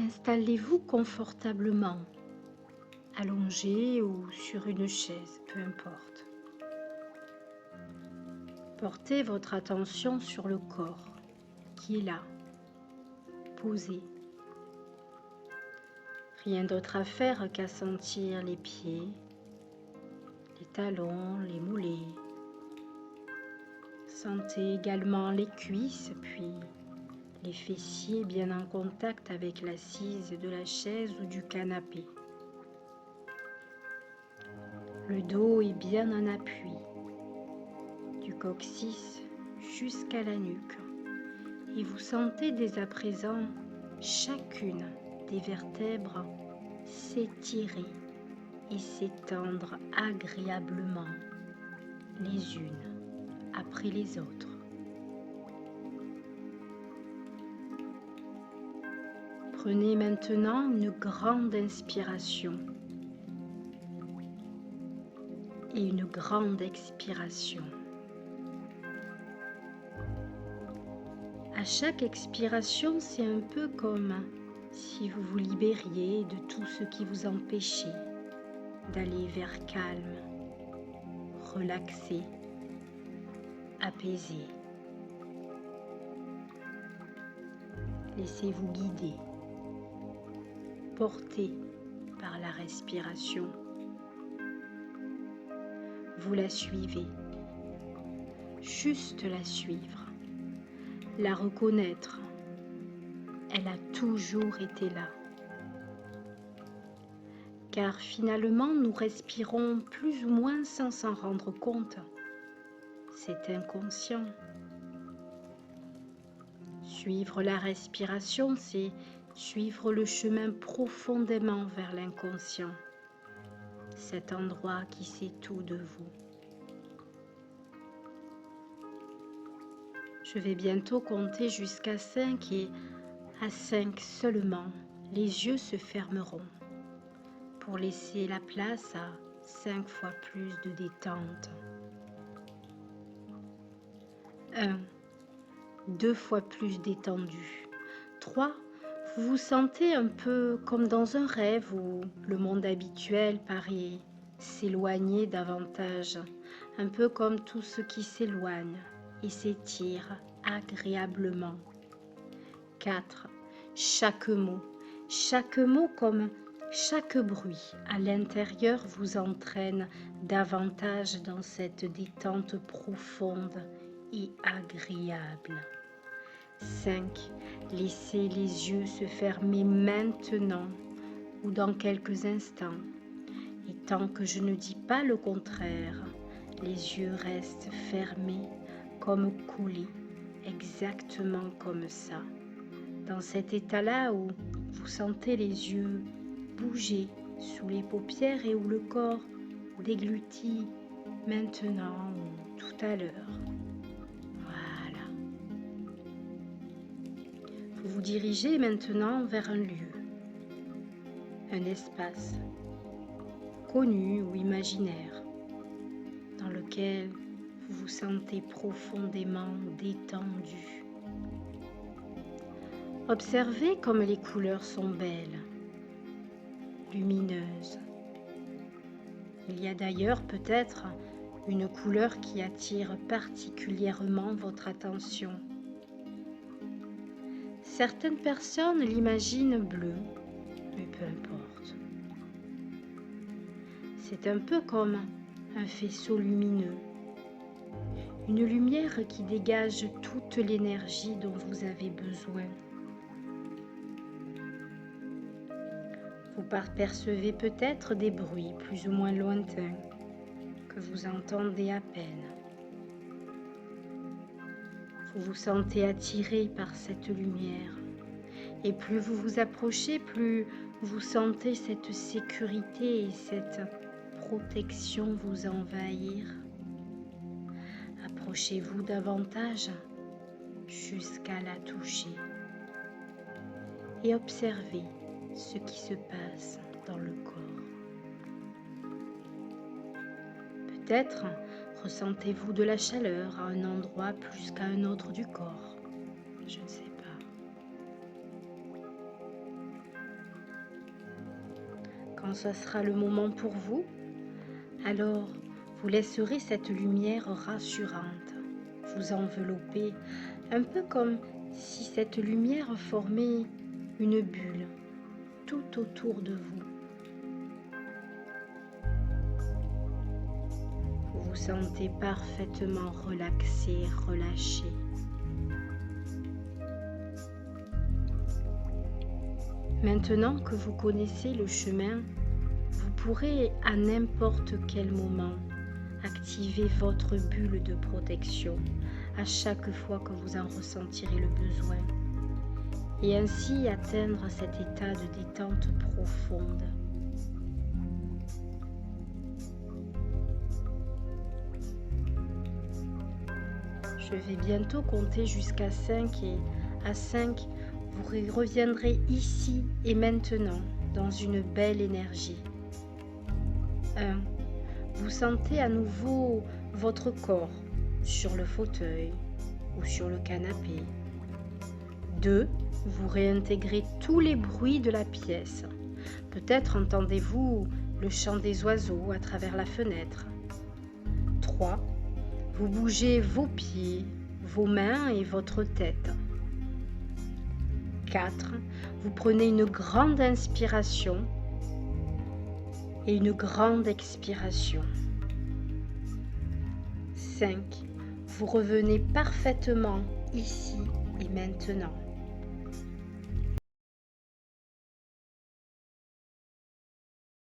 Installez-vous confortablement, allongé ou sur une chaise, peu importe. Portez votre attention sur le corps qui est là, posé. Rien d'autre à faire qu'à sentir les pieds, les talons, les mollets. Sentez également les cuisses, puis les fessiers bien en contact avec l'assise de la chaise ou du canapé. Le dos est bien en appui, du coccyx jusqu'à la nuque. Et vous sentez dès à présent chacune des vertèbres s'étirer et s'étendre agréablement les unes après les autres. Prenez maintenant une grande inspiration et une grande expiration. À chaque expiration, c'est un peu comme si vous vous libériez de tout ce qui vous empêchait d'aller vers calme, relaxé, apaisé. Laissez-vous guider, porté par la respiration. Vous la suivez, juste la suivre, la reconnaître. Elle a toujours été là. Car finalement, nous respirons plus ou moins sans s'en rendre compte. C'est inconscient. Suivre la respiration, c'est suivre le chemin profondément vers l'inconscient, cet endroit qui sait tout de vous. Je vais bientôt compter jusqu'à 5 et à 5 seulement, les yeux se fermeront pour laisser la place à 5 fois plus de détente. 1, 2 fois plus détendu. 3, vous vous sentez un peu comme dans un rêve où le monde habituel paraît s'éloigner davantage, un peu comme tout ce qui s'éloigne et s'étire agréablement. 4, chaque mot comme chaque bruit à l'intérieur vous entraîne davantage dans cette détente profonde et agréable. 5. Laissez les yeux se fermer maintenant ou dans quelques instants. Et tant que je ne dis pas le contraire, les yeux restent fermés comme collés, exactement comme ça. Dans cet état-là où vous sentez les yeux bouger sous les paupières et où le corps déglutit maintenant ou tout à l'heure. Voilà. Vous vous dirigez maintenant vers un lieu, un espace, connu ou imaginaire, dans lequel vous vous sentez profondément détendu. Observez comme les couleurs sont belles, lumineuses. Il y a d'ailleurs peut-être une couleur qui attire particulièrement votre attention. Certaines personnes l'imaginent bleu, mais peu importe. C'est un peu comme un faisceau lumineux, une lumière qui dégage toute l'énergie dont vous avez besoin. Vous percevez peut-être des bruits plus ou moins lointains que vous entendez à peine. Vous vous sentez attiré par cette lumière et plus vous vous approchez, plus vous sentez cette sécurité et cette protection vous envahir. Approchez-vous davantage jusqu'à la toucher et observez ce qui se passe dans le corps. Peut-être ressentez-vous de la chaleur à un endroit plus qu'à un autre du corps. Je ne sais pas. quand ce sera le moment pour vous, alors vous laisserez cette lumière rassurante vous envelopper, un peu comme si cette lumière formait une bulle tout autour de vous. Vous vous sentez parfaitement relaxé, relâché. Maintenant que vous connaissez le chemin, vous pourrez à n'importe quel moment activer votre bulle de protection à chaque fois que vous en ressentirez le besoin et ainsi atteindre cet état de détente profonde. Je vais bientôt compter jusqu'à 5 et à 5, vous reviendrez ici et maintenant dans une belle énergie. 1. Vous sentez à nouveau votre corps sur le fauteuil ou sur le canapé. 2. Vous réintégrez tous les bruits de la pièce. Peut-être entendez-vous le chant des oiseaux à travers la fenêtre. 3. Vous bougez vos pieds, vos mains et votre tête. 4. Vous prenez une grande inspiration et une grande expiration. 5. Vous revenez parfaitement ici et maintenant.